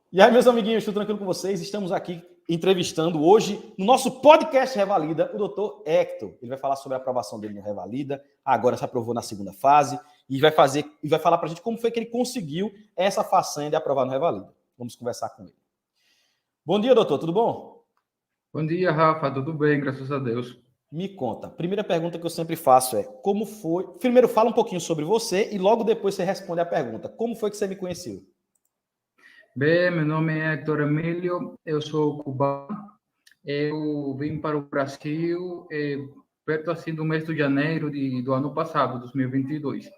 E aí, meus amiguinhos, tudo tranquilo com vocês? Estamos aqui entrevistando hoje, no nosso podcast Revalida, o doutor Hector. Ele vai falar sobre a aprovação dele no Revalida, agora se aprovou na segunda fase, e vai falar para a gente como foi que ele conseguiu essa façanha de aprovar no Revalida. Vamos conversar com ele. Bom dia, doutor, tudo bom? Bom dia, Rafa, tudo bem, graças a Deus. Me conta, a primeira pergunta que eu sempre faço é, como foi... Primeiro, fala um pouquinho sobre você e logo depois você responde a pergunta. Como foi que você me conheceu? Bem, meu nome é Hector Emílio, eu sou cubano. Eu vim para o Brasil perto assim do mês de janeiro do ano passado, 2022.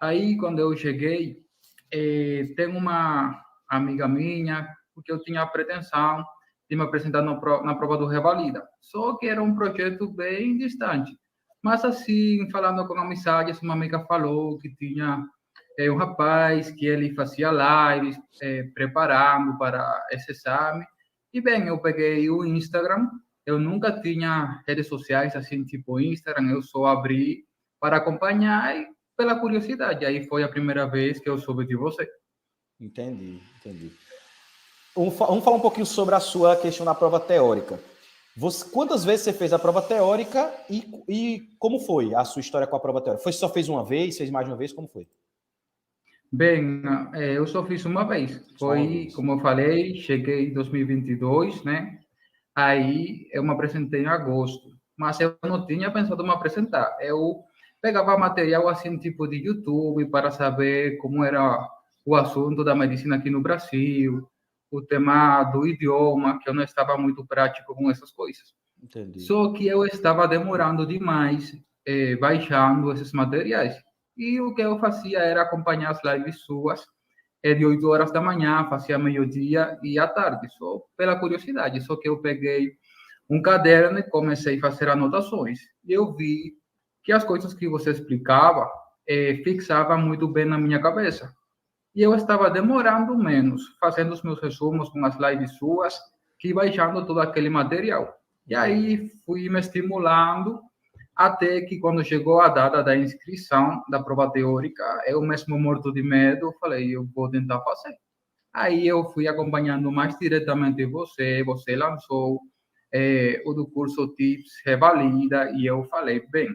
Aí, quando eu cheguei, tem uma amiga minha, porque eu tinha a pretensão de me apresentar na prova do Revalida. Só que era um projeto bem distante. Mas assim, falando com amizades, uma amiga falou que tinha um rapaz que ele fazia lives preparando para esse exame. E bem, eu peguei o Instagram. Eu nunca tinha redes sociais assim, tipo Instagram. Eu só abri para acompanhar e pela curiosidade. Aí foi a primeira vez que eu soube de você. Entendi. Vamos falar um pouquinho sobre a sua questão da prova teórica. Quantas vezes você fez a prova teórica e como foi a sua história com a prova teórica? Só fez uma vez, fez mais de uma vez, como foi? Bem, eu só fiz uma vez. Só uma Foi, vez. como eu falei, cheguei em 2022, né? Aí eu me apresentei em agosto, mas eu não tinha pensado em me apresentar. Eu pegava material assim, tipo de YouTube, para saber como era o assunto da medicina aqui no Brasil, o tema do idioma, que eu não estava muito prático com essas coisas. Entendi. Só que eu estava demorando demais baixando esses materiais. E o que eu fazia era acompanhar as lives suas de 8 horas da manhã, fazia meio-dia e à tarde, só pela curiosidade. Só que eu peguei um caderno e comecei a fazer anotações. E eu vi que as coisas que você explicava fixavam muito bem na minha cabeça. E eu estava demorando menos, fazendo os meus resumos com as lives suas, que baixando todo aquele material. E aí fui me estimulando até que quando chegou a data da inscrição da prova teórica, eu mesmo morto de medo, falei, eu vou tentar fazer. Aí eu fui acompanhando mais diretamente você lançou o do curso Tips Revalida, e eu falei, bem,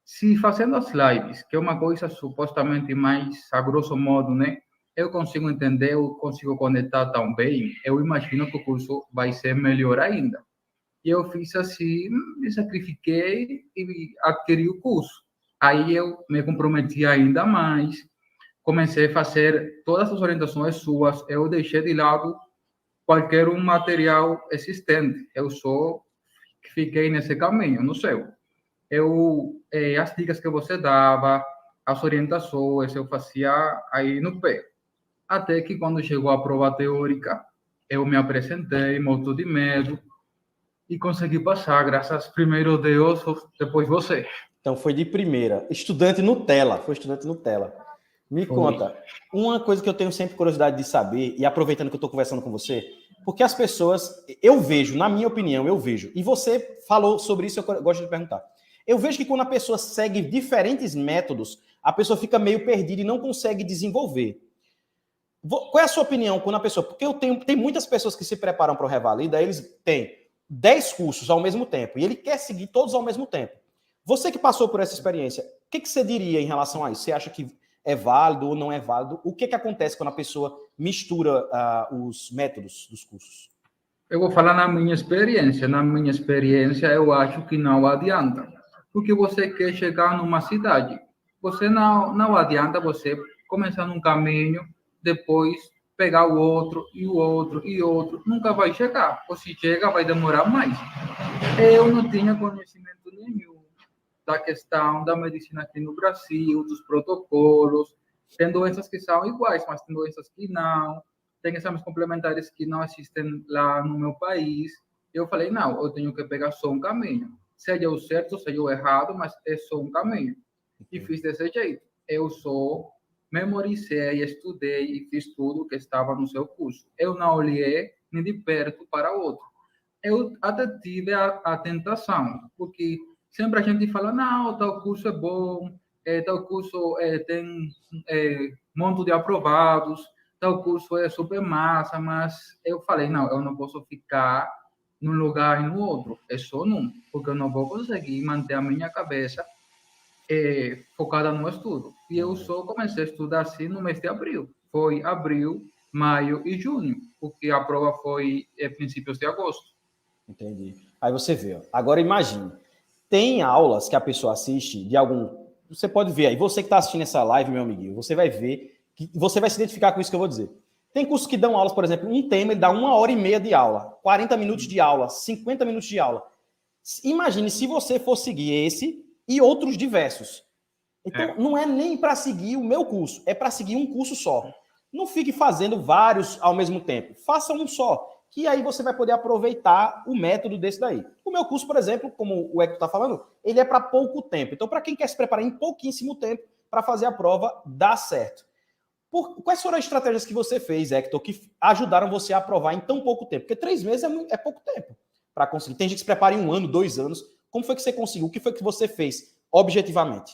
se fazendo as lives, que é uma coisa supostamente mais a grosso modo, né? Eu consigo entender, eu consigo conectar tão bem, eu imagino que o curso vai ser melhor ainda. E eu fiz assim, me sacrifiquei e adquiri o curso. Aí eu me comprometi ainda mais, comecei a fazer todas as orientações suas, eu deixei de lado qualquer um material existente, eu só fiquei nesse caminho, no seu. As dicas que você dava, as orientações, eu fazia aí no pé. Até que quando chegou a prova teórica, eu me apresentei, morto de medo, e consegui passar, graças primeiro a Deus, depois você. Então foi de primeira. Estudante Nutella, foi estudante Nutella. Me Foi. conta, uma coisa que eu tenho sempre curiosidade de saber, e aproveitando que eu estou conversando com você, porque as pessoas, eu vejo, na minha opinião, eu vejo, e você falou sobre isso, eu gosto de perguntar. Eu vejo que quando a pessoa segue diferentes métodos, a pessoa fica meio perdida e não consegue desenvolver. Qual é a sua opinião quando a pessoa... Porque tem muitas pessoas que se preparam para o Revalida, eles têm 10 cursos ao mesmo tempo, e ele quer seguir todos ao mesmo tempo. Você que passou por essa experiência, o que você diria em relação a isso? Você acha que é válido ou não é válido? O que acontece quando a pessoa mistura os métodos dos cursos? Eu vou falar na minha experiência. Na minha experiência, eu acho que não adianta. Porque você quer chegar numa cidade. Você não adianta você começar num caminho, depois pegar o outro, e o outro, e outro. Nunca vai chegar. Ou se chega, vai demorar mais. Eu não tinha conhecimento nenhum da questão da medicina aqui no Brasil, dos protocolos. Tem doenças que são iguais, mas tem doenças que não. Tem exames complementares que não existem lá no meu país. Eu falei, não, eu tenho que pegar só um caminho. Seja o certo, seja o errado, mas é só um caminho. E fiz desse jeito. Eu só memorizei, estudei e fiz tudo que estava no seu curso. Eu não olhei nem de perto para outro. Eu até tive a tentação, porque sempre a gente fala, não, tal curso é bom, tal curso tem um monte de aprovados, tal curso é super massa, mas eu falei, não, eu não posso ficar num lugar e no outro, é só num, porque eu não vou conseguir manter a minha cabeça focada no estudo. E eu só comecei a estudar assim no mês de abril. Foi abril, maio e junho, porque a prova foi princípios de agosto. Entendi. Aí você vê, ó. Agora imagine, tem aulas que a pessoa assiste de algum... Você pode ver aí, você que está assistindo essa live, meu amiguinho, você vai ver, que você vai se identificar com isso que eu vou dizer. Tem cursos que dão aulas, por exemplo, um tema ele dá 1h30 de aula, 40 minutos de aula, 50 minutos de aula. Imagine se você for seguir esse e outros diversos. Então, não é nem para seguir o meu curso, é para seguir um curso só. Não fique fazendo vários ao mesmo tempo. Faça um só, que aí você vai poder aproveitar o método desse daí. O meu curso, por exemplo, como o Hector está falando, ele é para pouco tempo. Então, para quem quer se preparar em pouquíssimo tempo para fazer a prova, dá certo. Quais foram as estratégias que você fez, Hector, que ajudaram você a aprovar em tão pouco tempo? Porque 3 meses é pouco tempo para conseguir. Tem gente que se prepara em 1 ano, 2 anos. Como foi que você conseguiu? O que foi que você fez objetivamente?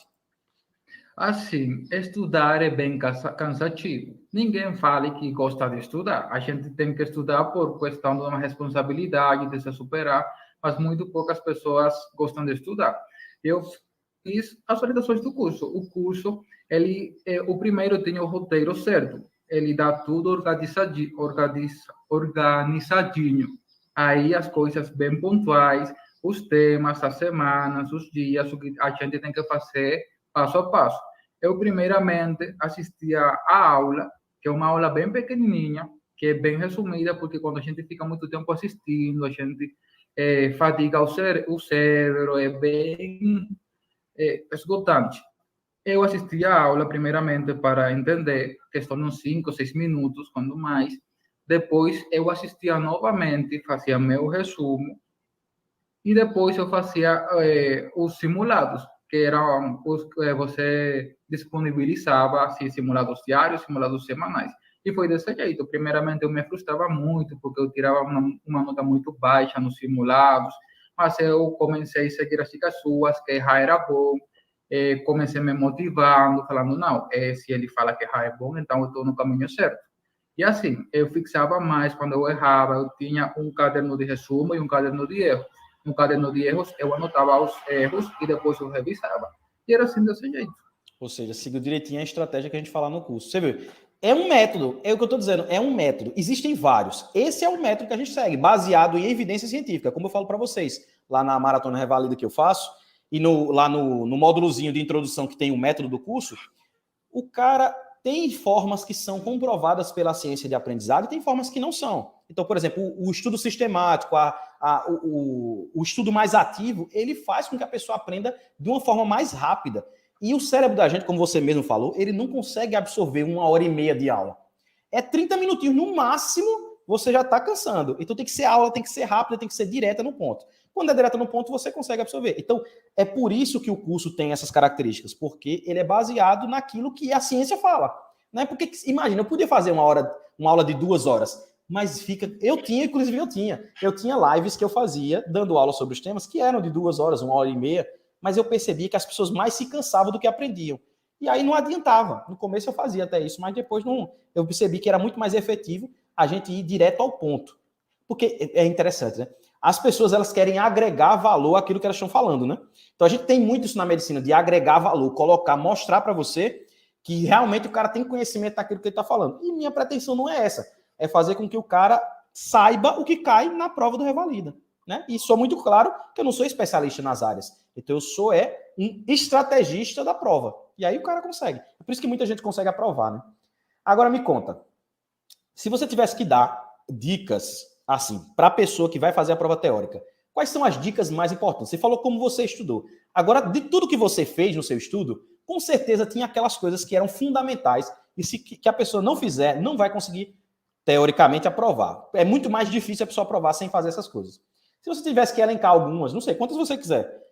Assim, estudar é bem cansativo. Ninguém fala que gosta de estudar. A gente tem que estudar por questão de uma responsabilidade, de se superar, mas muito poucas pessoas gostam de estudar. Eu fiz as orientações do curso. O curso, o primeiro tem o roteiro certo. Ele dá tudo organizadinho. Aí as coisas bem pontuais, os temas, as semanas, os dias, o que a gente tem que fazer passo a passo. Eu, primeiramente, assistia a aula, que é uma aula bem pequenininha, que é bem resumida, porque quando a gente fica muito tempo assistindo, a gente fadiga o cérebro, é bem esgotante. Eu assistia a aula, primeiramente, para entender, questão de uns 5, 6 minutos, quando mais. Depois, eu assistia novamente, fazia meu resumo, e depois eu fazia os simulados, que eram os que você disponibilizava, assim, simulados diários, simulados semanais. E foi desse jeito. Primeiramente, eu me frustrava muito, porque eu tirava uma nota muito baixa nos simulados, mas eu comecei a seguir as dicas suas, que errar era bom, comecei me motivando, falando, não, se ele fala que errar é bom, então eu estou no caminho certo. E assim, eu fixava mais quando eu errava, eu tinha um caderno de resumo e um caderno de erros. No caderno de erros, eu anotava os erros e depois eu revisava. E era assim desse jeito. Ou seja, seguiu direitinho a estratégia que a gente fala no curso. Você viu? É um método, é o que eu estou dizendo, é um método. Existem vários. Esse é o método que a gente segue, baseado em evidência científica, como eu falo para vocês, lá na Maratona Revalida que eu faço, e lá no módulozinho de introdução que tem o método do curso, o cara tem formas que são comprovadas pela ciência de aprendizado e tem formas que não são. Então, por exemplo, o estudo sistemático, o estudo mais ativo, ele faz com que a pessoa aprenda de uma forma mais rápida. E o cérebro da gente, como você mesmo falou, ele não consegue absorver 1h30 de aula. É 30 minutinhos, no máximo, você já está cansando. Então tem que ser aula, tem que ser rápida, tem que ser direta no ponto. Quando é direta no ponto, você consegue absorver. Então, é por isso que o curso tem essas características, porque ele é baseado naquilo que a ciência fala. Né? Porque, imagina, eu podia fazer uma aula de 2 horas, mas eu tinha lives que eu fazia, dando aula sobre os temas, que eram de 2 horas, 1h30, mas eu percebi que as pessoas mais se cansavam do que aprendiam. E aí não adiantava. No começo eu fazia até isso, mas depois não. Eu percebi que era muito mais efetivo a gente ir direto ao ponto. Porque é interessante, né? As pessoas, elas querem agregar valor àquilo que elas estão falando, né? Então a gente tem muito isso na medicina, de agregar valor, colocar, mostrar para você que realmente o cara tem conhecimento daquilo que ele está falando. E minha pretensão não é essa. É fazer com que o cara saiba o que cai na prova do Revalida. Né? E sou muito claro que eu não sou especialista nas áreas. Então eu sou um estrategista da prova. E aí o cara consegue. É por isso que muita gente consegue aprovar, né? Agora me conta. Se você tivesse que dar dicas, assim, para a pessoa que vai fazer a prova teórica, quais são as dicas mais importantes? Você falou como você estudou. Agora, de tudo que você fez no seu estudo, com certeza tinha aquelas coisas que eram fundamentais e que a pessoa não fizer, não vai conseguir, teoricamente, aprovar. É muito mais difícil a pessoa aprovar sem fazer essas coisas. Se você tivesse que elencar algumas, não sei, quantas você quiser,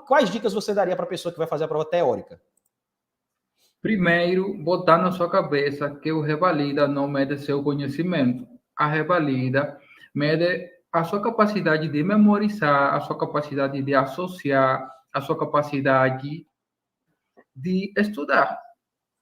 quais dicas você daria para a pessoa que vai fazer a prova teórica? Primeiro, botar na sua cabeça que o Revalida não mede seu conhecimento. A Revalida mede a sua capacidade de memorizar, a sua capacidade de associar, a sua capacidade de estudar.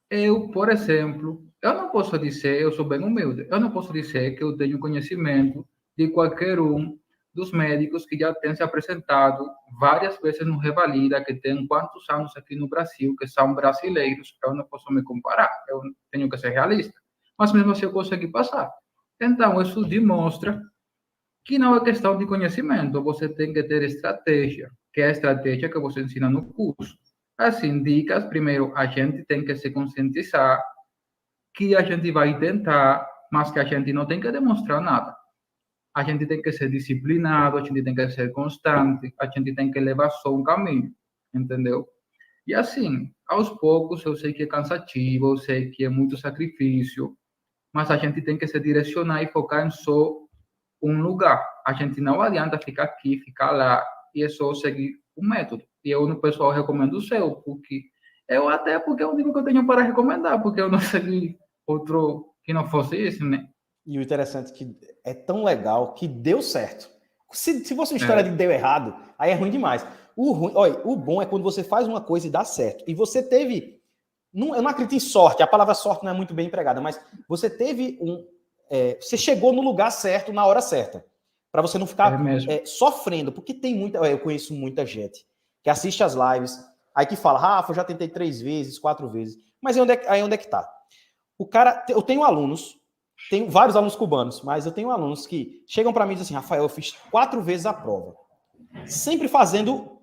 Eu, por exemplo, eu não posso dizer, eu sou bem humilde, eu não posso dizer que eu tenho conhecimento de qualquer um dos médicos que já tem se apresentado várias vezes no Revalida, que tem quantos anos aqui no Brasil, que são brasileiros. Eu não posso me comparar, eu tenho que ser realista. Mas mesmo assim eu consegui passar. Então, isso demonstra que não é questão de conhecimento, você tem que ter estratégia, que é a estratégia que você ensina no curso. Assim, dicas, primeiro, a gente tem que se conscientizar que a gente vai tentar, mas que a gente não tem que demonstrar nada. A gente tem que ser disciplinado, a gente tem que ser constante, a gente tem que levar só um caminho, entendeu? E assim, aos poucos, eu sei que é cansativo, eu sei que é muito sacrifício, mas a gente tem que se direcionar e focar em só um lugar. A gente não adianta ficar aqui, ficar lá, e é só seguir o método. E eu, no pessoal, recomendo o seu, porque porque é o único que eu tenho para recomendar, porque eu não segui outro que não fosse esse, né? E o interessante é que é tão legal que deu certo. Se fosse uma história de deu errado, aí é ruim demais. Olha, o bom é quando você faz uma coisa e dá certo. E você teve... eu não acredito em sorte, a palavra sorte não é muito bem empregada, mas você teve você chegou no lugar certo, na hora certa. Para você não ficar sofrendo. Porque tem muita... eu conheço muita gente que assiste as lives, aí que fala, Rafa, eu já tentei 3 vezes, 4 vezes. Mas aí onde é que tá? O cara... Eu tenho alunos... Tenho vários alunos cubanos, mas eu tenho alunos que chegam para mim e dizem assim, Rafael, eu fiz 4 vezes a prova. Sempre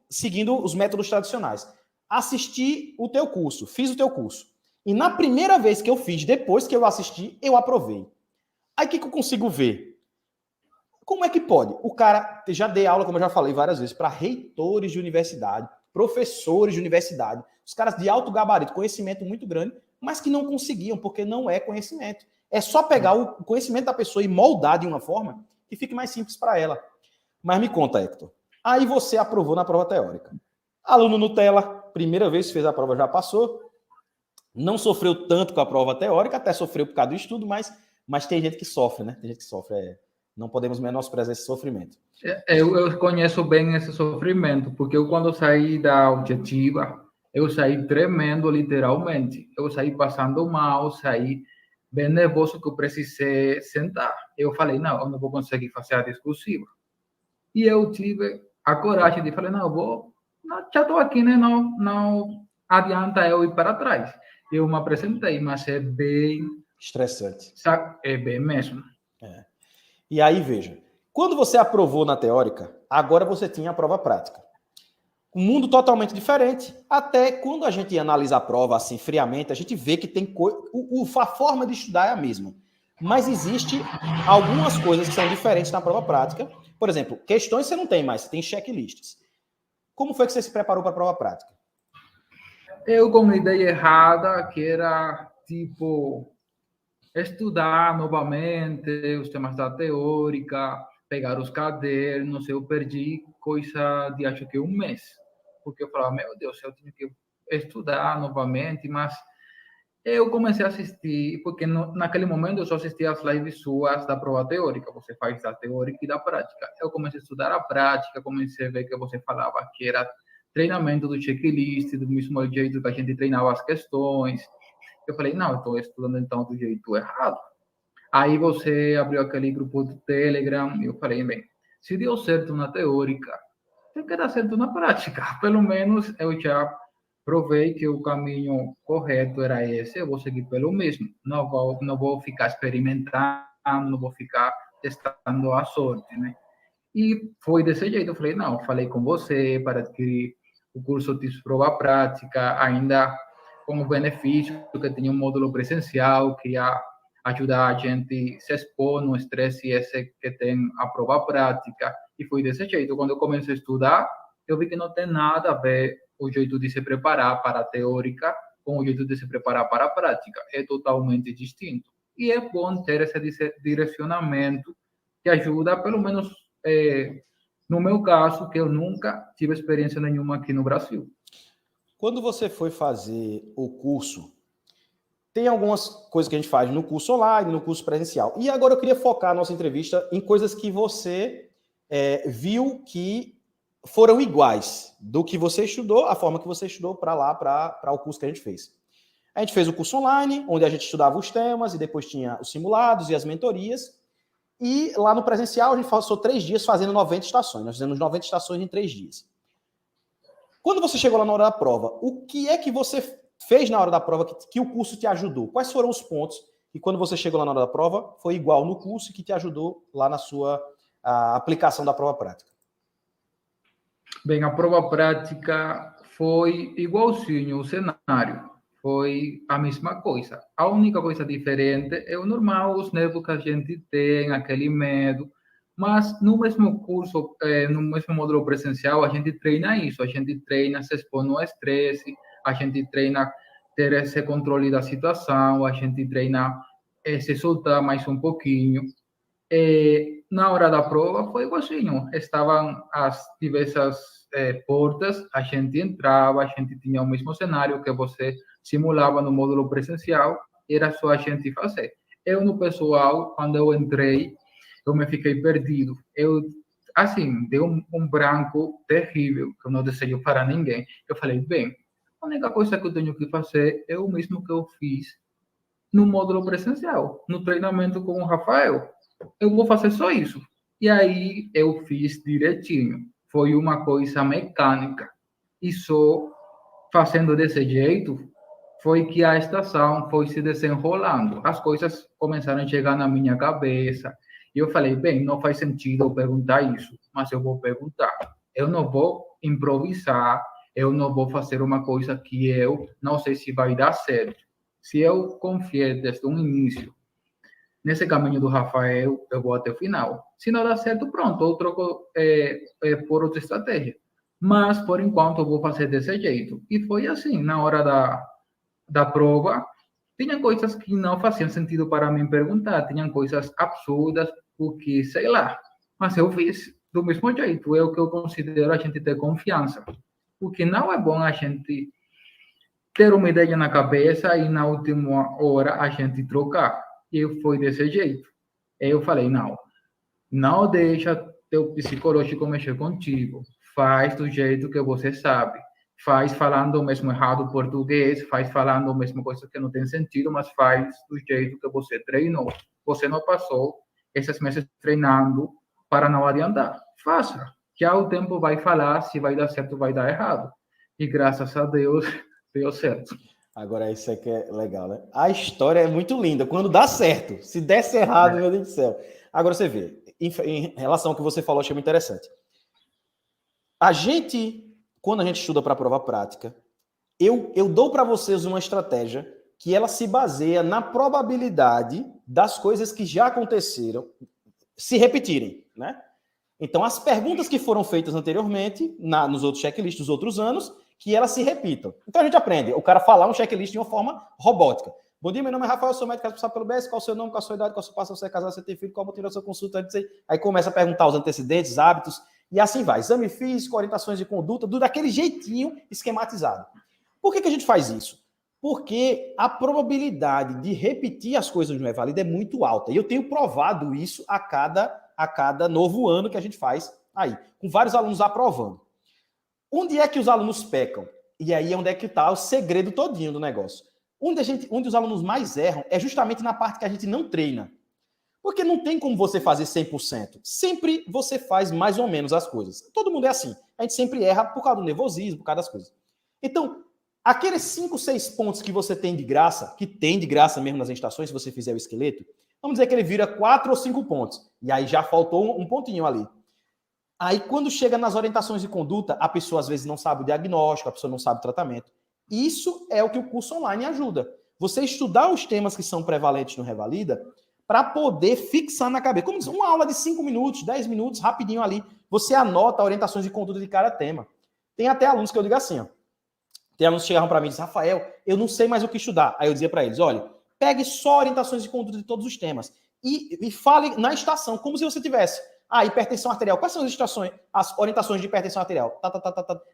seguindo os métodos tradicionais. Assisti o teu curso, fiz o teu curso. E na primeira vez que eu fiz, depois que eu assisti, eu aprovei. Aí o que eu consigo ver? Como é que pode? O cara, já dei aula, como eu já falei várias vezes, para reitores de universidade, professores de universidade, os caras de alto gabarito, conhecimento muito grande, mas que não conseguiam, porque não é conhecimento. É só pegar o conhecimento da pessoa e moldar de uma forma que fique mais simples para ela. Mas me conta, Hector. Aí você aprovou na prova teórica. Aluno Nutella, primeira vez que fez a prova já passou. Não sofreu tanto com a prova teórica, até sofreu por causa do estudo, mas tem gente que sofre, né? Tem gente que sofre. Não podemos menosprezar esse sofrimento. Eu conheço bem esse sofrimento, porque eu, quando saí da objetiva, eu saí tremendo, literalmente. Eu saí passando mal, saí bem nervoso, que eu precisei sentar. Eu falei, não, eu não vou conseguir fazer a discursiva. E eu tive a coragem de falar, não, já estou aqui, né? Não adianta eu ir para trás. Eu me apresentei, mas é bem... estressante. É bem mesmo. E aí, veja, quando você aprovou na teórica, agora você tinha a prova prática. Um mundo totalmente diferente, até quando a gente analisa a prova assim friamente, a gente vê que tem a forma de estudar é a mesma. Mas existe algumas coisas que são diferentes na prova prática. Por exemplo, questões você não tem mais, você tem checklists. Como foi que você se preparou para a prova prática? Eu com uma ideia errada, que era, tipo, estudar novamente os temas da teórica, pegar os cadernos. Eu perdi coisa de, acho que 1 mês. Porque eu falava, meu Deus, eu tenho que estudar novamente, mas eu comecei a assistir, porque naquele momento eu só assistia as lives suas da prova teórica, você faz da teórica e da prática. Eu comecei a estudar a prática, comecei a ver que você falava que era treinamento do checklist, do mesmo jeito que a gente treinava as questões. Eu falei, não, eu estou estudando então do jeito errado. Aí você abriu aquele grupo do Telegram, e eu falei, bem, se deu certo na teórica, tem que dar certo na prática. Pelo menos eu já provei que o caminho correto era esse, eu vou seguir pelo mesmo. Não vou ficar experimentando, não vou ficar testando a sorte, né? E foi desse jeito. Eu falei, não, falei com você para adquirir o curso de prova prática, ainda com o benefício que tinha um módulo presencial, que ia ajudar a gente a se expor no estresse esse que tem a prova prática. E foi desse jeito. Quando eu comecei a estudar, eu vi que não tem nada a ver o jeito de se preparar para a teórica com o jeito de se preparar para a prática. É totalmente distinto. E é bom ter esse direcionamento que ajuda, pelo menos no meu caso, que eu nunca tive experiência nenhuma aqui no Brasil. Quando você foi fazer o curso, tem algumas coisas que a gente faz no curso online, no curso presencial. E agora eu queria focar a nossa entrevista em coisas que você viu que foram iguais do que você estudou, a forma que você estudou para o curso que a gente fez. A gente fez o curso online, onde a gente estudava os temas, e depois tinha os simulados e as mentorias. E lá no presencial, a gente passou 3 dias fazendo 90 estações. Nós fizemos 90 estações em 3 dias. Quando você chegou lá na hora da prova, o que é que você fez na hora da prova que o curso te ajudou? Quais foram os pontos que, quando você chegou lá na hora da prova, foi igual no curso e que te ajudou lá na sua aplicação da prova prática? Bem, a prova prática foi igualzinho o cenário. Foi a mesma coisa. A única coisa diferente é o normal, os nervos que a gente tem, aquele medo. Mas no mesmo curso, no mesmo módulo presencial, a gente treina isso. A gente treina se expor no estresse, a gente treina ter esse controle da situação, a gente treina se soltar mais um pouquinho. Na hora da prova foi igualzinho. Estavam as diversas portas, a gente entrava, a gente tinha o mesmo cenário que você simulava no módulo presencial, era só a gente fazer. Eu, no pessoal, quando eu entrei, eu me fiquei perdido. Eu, assim, deu um branco terrível, que eu não desejo para ninguém. Eu falei, bem, a única coisa que eu tenho que fazer é o mesmo que eu fiz no módulo presencial, no treinamento com o Rafael. Eu vou fazer só isso. E aí eu fiz direitinho. Foi uma coisa mecânica. E só fazendo desse jeito foi que a estação foi se desenrolando. As coisas começaram a chegar na minha cabeça. E eu falei, bem, não faz sentido eu perguntar isso, mas eu vou perguntar. Eu não vou improvisar, eu não vou fazer uma coisa que eu não sei se vai dar certo. Se eu confiar desde o início nesse caminho do Rafael, eu vou até o final. Se não dá certo, pronto, eu troco por outra estratégia. Mas, por enquanto, eu vou fazer desse jeito. E foi assim, na hora da prova, tinha coisas que não faziam sentido para mim perguntar, tinham coisas absurdas, porque, sei lá, mas eu fiz do mesmo jeito, é o que eu considero a gente ter confiança. Porque não é bom a gente ter uma ideia na cabeça e na última hora a gente trocar. E foi desse jeito. Eu falei, não deixa teu psicológico mexer contigo. Faz do jeito que você sabe. Faz falando o mesmo errado português, faz falando a mesma coisa que não tem sentido, mas faz do jeito que você treinou. Você não passou esses meses treinando para não adiantar. Faça. Já o tempo vai falar se vai dar certo ou vai dar errado. E graças a Deus, deu certo. Agora, isso aqui é legal, né? A história é muito linda. Quando dá certo. Se desse errado, meu Deus do céu. Agora, você vê, em relação ao que você falou, achei muito interessante. Quando a gente estuda para a prova prática, eu dou para vocês uma estratégia que ela se baseia na probabilidade das coisas que já aconteceram se repetirem, né? Então, as perguntas que foram feitas anteriormente, nos outros checklists dos outros anos, que elas se repitam. Então, a gente aprende o cara falar um checklist de uma forma robótica. Bom dia, meu nome é Rafael, sou médico responsável pelo BS, qual o seu nome, qual a sua idade, qual a sua passo, você é casado, você tem filho, qual o motivo da sua consulta, aí começa a perguntar os antecedentes, hábitos, e assim vai. Exame físico, orientações de conduta, tudo daquele jeitinho esquematizado. Por que a gente faz isso? Porque a probabilidade de repetir as coisas no E-Valida é muito alta. E eu tenho provado isso a cada novo ano que a gente faz aí, com vários alunos aprovando. Onde é que os alunos pecam? E aí é onde é que está o segredo todinho do negócio. Onde os alunos mais erram é justamente na parte que a gente não treina. Porque não tem como você fazer 100%. Sempre você faz mais ou menos as coisas. Todo mundo é assim. A gente sempre erra por causa do nervosismo, por causa das coisas. Então, aqueles 5, 6 pontos que você tem de graça, que tem de graça mesmo nas estações, se você fizer o esqueleto, vamos dizer que ele vira 4 ou 5 pontos. E aí já faltou um pontinho ali. Aí, quando chega nas orientações de conduta, a pessoa às vezes não sabe o diagnóstico, a pessoa não sabe o tratamento. Isso é o que o curso online ajuda. Você estudar os temas que são prevalentes no Revalida para poder fixar na cabeça. Como diz, uma aula de 5 minutos, 10 minutos, rapidinho ali, você anota orientações de conduta de cada tema. Tem até alunos que eu digo assim, ó. Tem alunos que chegavam para mim e dizem, Rafael, eu não sei mais o que estudar. Aí eu dizia para eles, olha, pegue só orientações de conduta de todos os temas e fale na estação, como se você tivesse. Hipertensão arterial. Quais são as orientações de hipertensão arterial?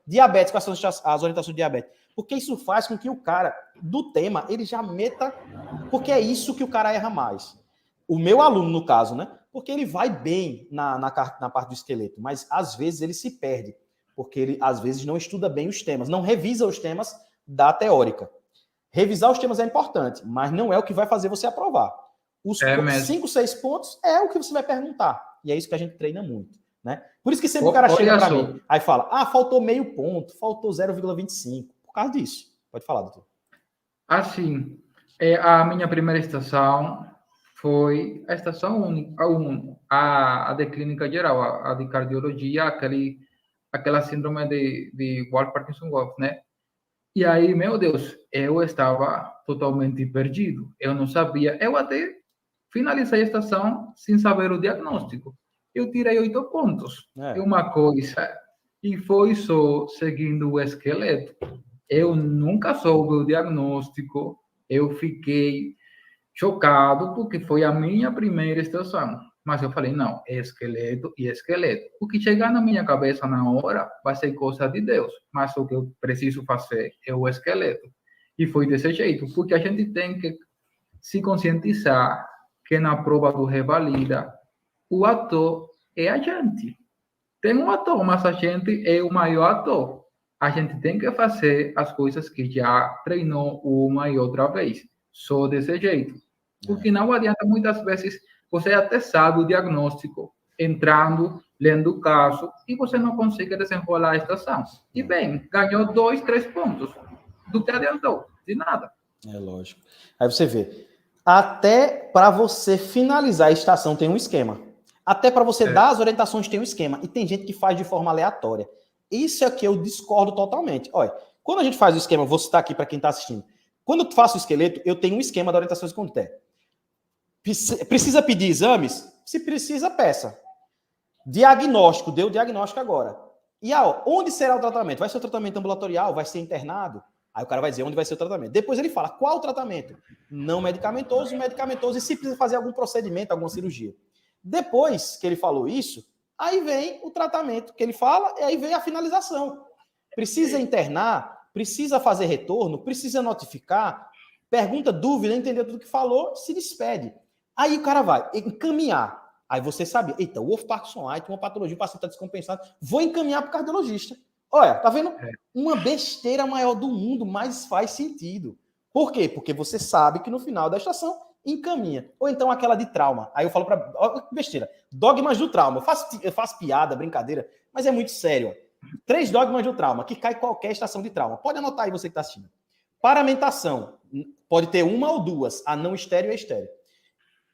Diabetes, quais são as orientações de diabetes? Porque isso faz com que o cara, do tema, ele já meta... Porque é isso que o cara erra mais. O meu aluno, no caso, né? Porque ele vai bem na parte do esqueleto, mas às vezes ele se perde. Porque ele, às vezes, não estuda bem os temas, não revisa os temas da teórica. Revisar os temas é importante, mas não é o que vai fazer você aprovar. Os 5, 6 pontos é o que você vai perguntar. E é isso que a gente treina muito, né? Por isso que sempre o cara chega para mim, aí fala, faltou meio ponto, faltou 0,25. Por causa disso. Pode falar, doutor. Assim, a minha primeira estação foi a estação 1, a de clínica geral, a de cardiologia, aquela síndrome de Walsh-Parkinson-White, né? E aí, meu Deus, eu estava totalmente perdido. Eu não sabia. Eu até finalizei a estação sem saber o diagnóstico. Eu tirei 8 pontos. É uma coisa. E foi só seguindo o esqueleto. Eu nunca soube o diagnóstico. Eu fiquei chocado porque foi a minha primeira estação. Mas eu falei, não, é esqueleto e esqueleto. O que chegar na minha cabeça na hora vai ser coisa de Deus. Mas o que eu preciso fazer é o esqueleto. E foi desse jeito, porque a gente tem que se conscientizar que na prova do Revalida, o ator é a gente. Tem um ator, mas a gente é o maior ator. A gente tem que fazer as coisas que já treinou uma e outra vez. Só desse jeito. Porque não adianta muitas vezes, você até sabe o diagnóstico, entrando, lendo o caso, e você não consegue desenrolar a estação. E bem, ganhou 2, 3 pontos. Do que adiantou? De nada. É lógico. Aí você vê, até para você finalizar a estação tem um esquema. Até para você dar as orientações tem um esquema. E tem gente que faz de forma aleatória. Isso é que eu discordo totalmente. Olha, quando a gente faz o esquema, vou citar aqui para quem está assistindo. Quando eu faço o esqueleto, eu tenho um esquema da orientação de conduta. Precisa pedir exames? Se precisa, peça. Diagnóstico, deu o diagnóstico agora. E onde será o tratamento? Vai ser o tratamento ambulatorial? Vai ser internado? Aí o cara vai dizer onde vai ser o tratamento. Depois ele fala qual o tratamento? Não medicamentoso, medicamentoso e se precisa fazer algum procedimento, alguma cirurgia. Depois que ele falou isso, aí vem o tratamento que ele fala e aí vem a finalização. Precisa internar, precisa fazer retorno, precisa notificar, pergunta, dúvida, entendeu tudo que falou, se despede. Aí o cara vai encaminhar. Aí você sabe, eita, o Wolff-Parkinson-White, uma patologia, o paciente está descompensado, vou encaminhar para o cardiologista. Olha, tá vendo? Uma besteira maior do mundo, mas faz sentido. Por quê? Porque você sabe que no final da estação encaminha. Ou então aquela de trauma. Aí eu falo para... Besteira. Dogmas do trauma. Eu faço piada, brincadeira, mas é muito sério. 3 dogmas do trauma, que cai qualquer estação de trauma. Pode anotar aí você que está assistindo. Paramentação. Pode ter 1 ou 2. A não estéreo e a estéreo.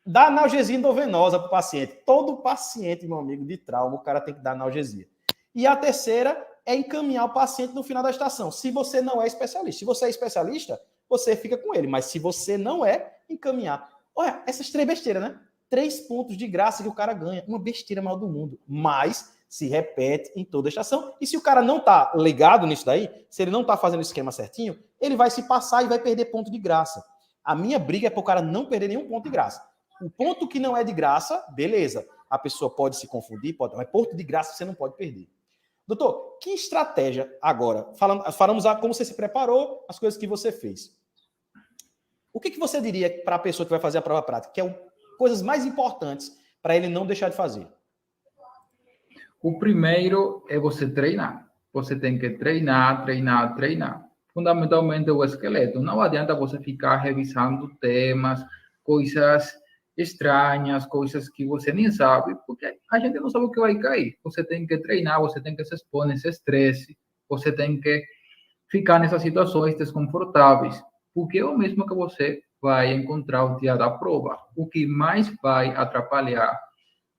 Dá analgesia endovenosa para o paciente. Todo paciente, meu amigo, de trauma, o cara tem que dar analgesia. E a terceira é encaminhar o paciente no final da estação. Se você não é especialista. Se você é especialista, você fica com ele. Mas se você não é, encaminhar. Olha, essas 3 besteiras, né? 3 pontos de graça que o cara ganha. Uma besteira maior do mundo. Mas se repete em toda a estação. E se o cara não tá ligado nisso daí, se ele não tá fazendo o esquema certinho, ele vai se passar e vai perder ponto de graça. A minha briga é para o cara não perder nenhum ponto de graça. O ponto que não é de graça, beleza. A pessoa pode se confundir, pode, mas ponto de graça você não pode perder. Doutor, que estratégia agora? Falamos como você se preparou, as coisas que você fez. O que você diria para a pessoa que vai fazer a prova prática, que é coisas mais importantes para ele não deixar de fazer? O primeiro é você treinar. Você tem que treinar. Fundamentalmente o esqueleto. Não adianta você ficar revisando temas, coisas estranhas, coisas que você nem sabe, porque a gente não sabe o que vai cair. Você tem que treinar, você tem que se expor nesse estresse, você tem que ficar nessas situações desconfortáveis, porque é o mesmo que você vai encontrar o dia da prova. O que mais vai atrapalhar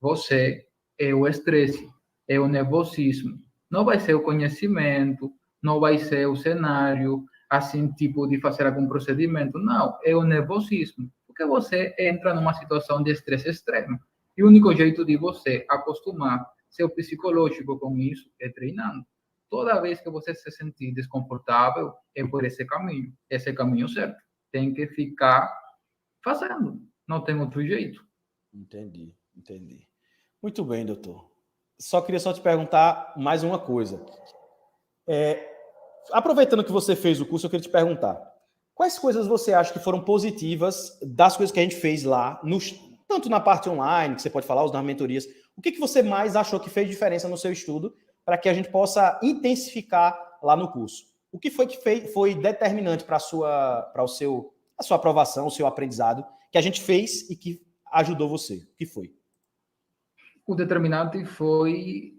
você é o estresse, é o nervosismo. Não vai ser o conhecimento, não vai ser o cenário, assim, tipo de fazer algum procedimento. Não, é o nervosismo. Porque você entra numa situação de estresse extremo. E o único jeito de você acostumar seu psicológico com isso é treinando. Toda vez que você se sentir desconfortável, é por esse é caminho certo. Tem que ficar fazendo, não tem outro jeito. Entendi. Muito bem, doutor. Só queria te perguntar mais uma coisa. Aproveitando que você fez o curso, eu queria te perguntar. Quais coisas você acha que foram positivas das coisas que a gente fez lá, tanto na parte online, que você pode falar, nas mentorias, o que você mais achou que fez diferença no seu estudo para que a gente possa intensificar lá no curso? O que foi que foi determinante para a sua aprovação, o seu aprendizado, que a gente fez e que ajudou você? O que foi? O determinante foi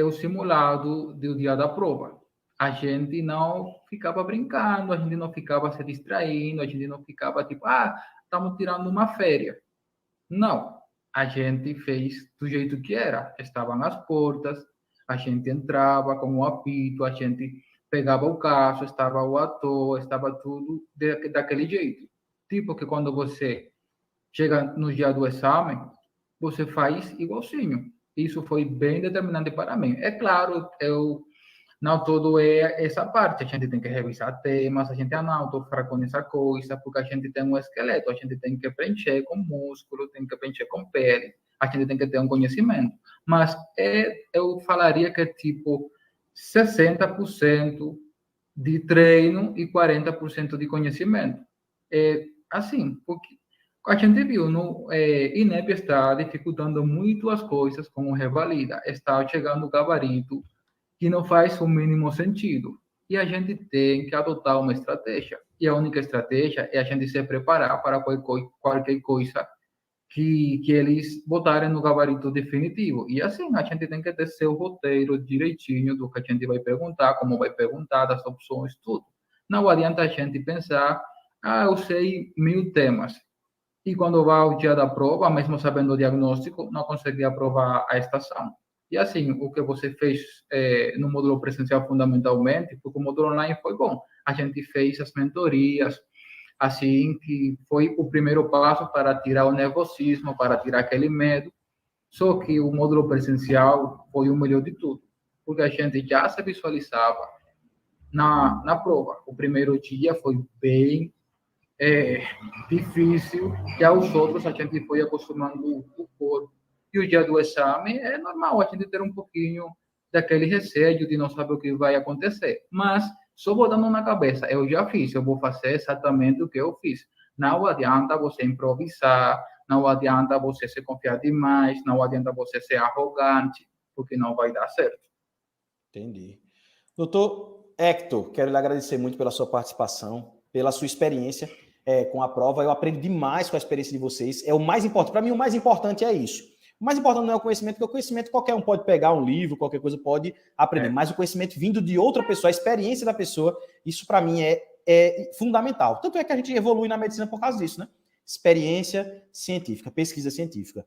o simulado do dia da prova. A gente não ficava brincando, a gente não ficava se distraindo, a gente não ficava tipo, estamos tirando uma férias. Não, a gente fez do jeito que era. Estavam as portas, a gente entrava com o apito, a gente pegava o caso, estava o ator, estava tudo daquele jeito. Tipo que quando você chega no dia do exame, você faz igualzinho. Isso foi bem determinante para mim. É claro, não todo é essa parte. A gente tem que revisar temas, a gente anota, fraco nessa coisa, porque a gente tem um esqueleto, a gente tem que preencher com músculo, tem que preencher com pele, a gente tem que ter um conhecimento. Mas eu falaria que é tipo 60% de treino e 40% de conhecimento. Assim, porque a gente viu, no INEP está dificultando muito as coisas com o Revalida, está chegando o gabarito que não faz o mínimo sentido. E a gente tem que adotar uma estratégia. E a única estratégia é a gente se preparar para qualquer coisa que eles botarem no gabarito definitivo. E assim, a gente tem que ter seu roteiro direitinho do que a gente vai perguntar, como vai perguntar, das opções, tudo. Não adianta a gente pensar, eu sei 1000 temas. E quando vai ao dia da prova, mesmo sabendo o diagnóstico, não consegue aprovar a estação. E assim, o que você fez no módulo presencial fundamentalmente, porque o módulo online foi bom. A gente fez as mentorias, assim, que foi o primeiro passo para tirar o nervosismo, para tirar aquele medo. Só que o módulo presencial foi o melhor de tudo, porque a gente já se visualizava na prova. O primeiro dia foi bem difícil, e aos outros a gente foi acostumando o corpo. E o dia do exame é normal a gente ter um pouquinho daquele receio de não saber o que vai acontecer. Mas só botando na cabeça, eu já fiz, eu vou fazer exatamente o que eu fiz. Não adianta você improvisar, não adianta você se confiar demais, não adianta você ser arrogante, porque não vai dar certo. Entendi. Doutor Hector, quero lhe agradecer muito pela sua participação, pela sua experiência com a prova. Eu aprendi demais com a experiência de vocês. É o mais importante. Para mim, o mais importante é isso. O mais importante não é o conhecimento, porque o conhecimento qualquer um pode pegar um livro, qualquer coisa pode aprender. Mas o conhecimento vindo de outra pessoa, a experiência da pessoa, isso para mim é fundamental. Tanto é que a gente evolui na medicina por causa disso, né? Experiência científica, pesquisa científica.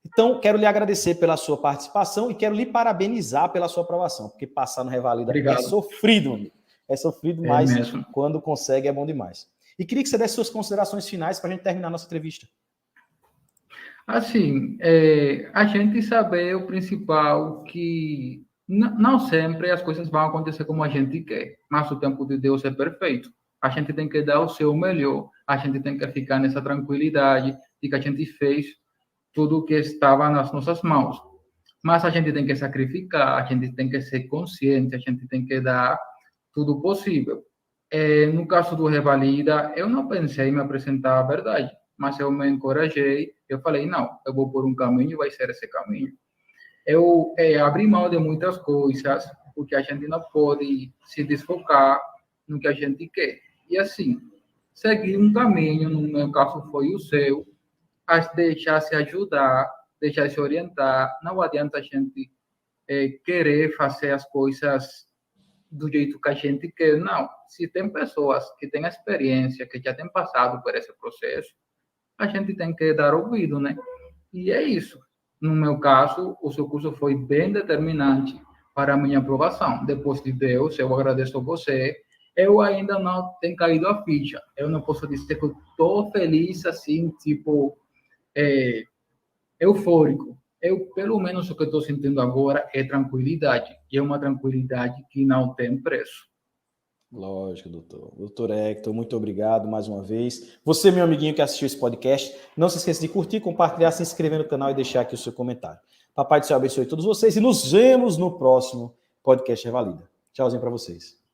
Então, quero lhe agradecer pela sua participação e quero lhe parabenizar pela sua aprovação, porque passar no Revalida é sofrido, amigo. É sofrido, mas quando consegue é bom demais. E queria que você desse suas considerações finais para a gente terminar nossa entrevista. Assim, a gente saber o principal, que não sempre as coisas vão acontecer como a gente quer, mas o tempo de Deus é perfeito. A gente tem que dar o seu melhor, a gente tem que ficar nessa tranquilidade de que a gente fez tudo o que estava nas nossas mãos. Mas a gente tem que sacrificar, a gente tem que ser consciente, a gente tem que dar tudo possível. No caso do Revalida, eu não pensei em me apresentar a verdade, mas eu me encorajei, eu falei, não, eu vou por um caminho e vai ser esse caminho. Eu abri mão de muitas coisas, porque a gente não pode se desfocar no que a gente quer. E assim, seguir um caminho, no meu caso foi o seu, deixar se ajudar, deixar se orientar. Não adianta a gente querer fazer as coisas do jeito que a gente quer, não. Se tem pessoas que têm experiência, que já têm passado por esse processo, a gente tem que dar ouvido, né? E é isso. No meu caso, o seu curso foi bem determinante para a minha aprovação. Depois de Deus, eu agradeço a você. Eu ainda não tenho caído a ficha. Eu não posso dizer que eu estou feliz, assim, tipo, eufórico. Pelo menos, o que eu estou sentindo agora é tranquilidade. E é uma tranquilidade que não tem preço. Lógico, doutor. Doutor Hector, muito obrigado mais uma vez. Você, meu amiguinho que assistiu esse podcast, não se esqueça de curtir, compartilhar, se inscrever no canal e deixar aqui o seu comentário. Papai do Céu abençoe todos vocês e nos vemos no próximo podcast Revalida. Tchauzinho para vocês.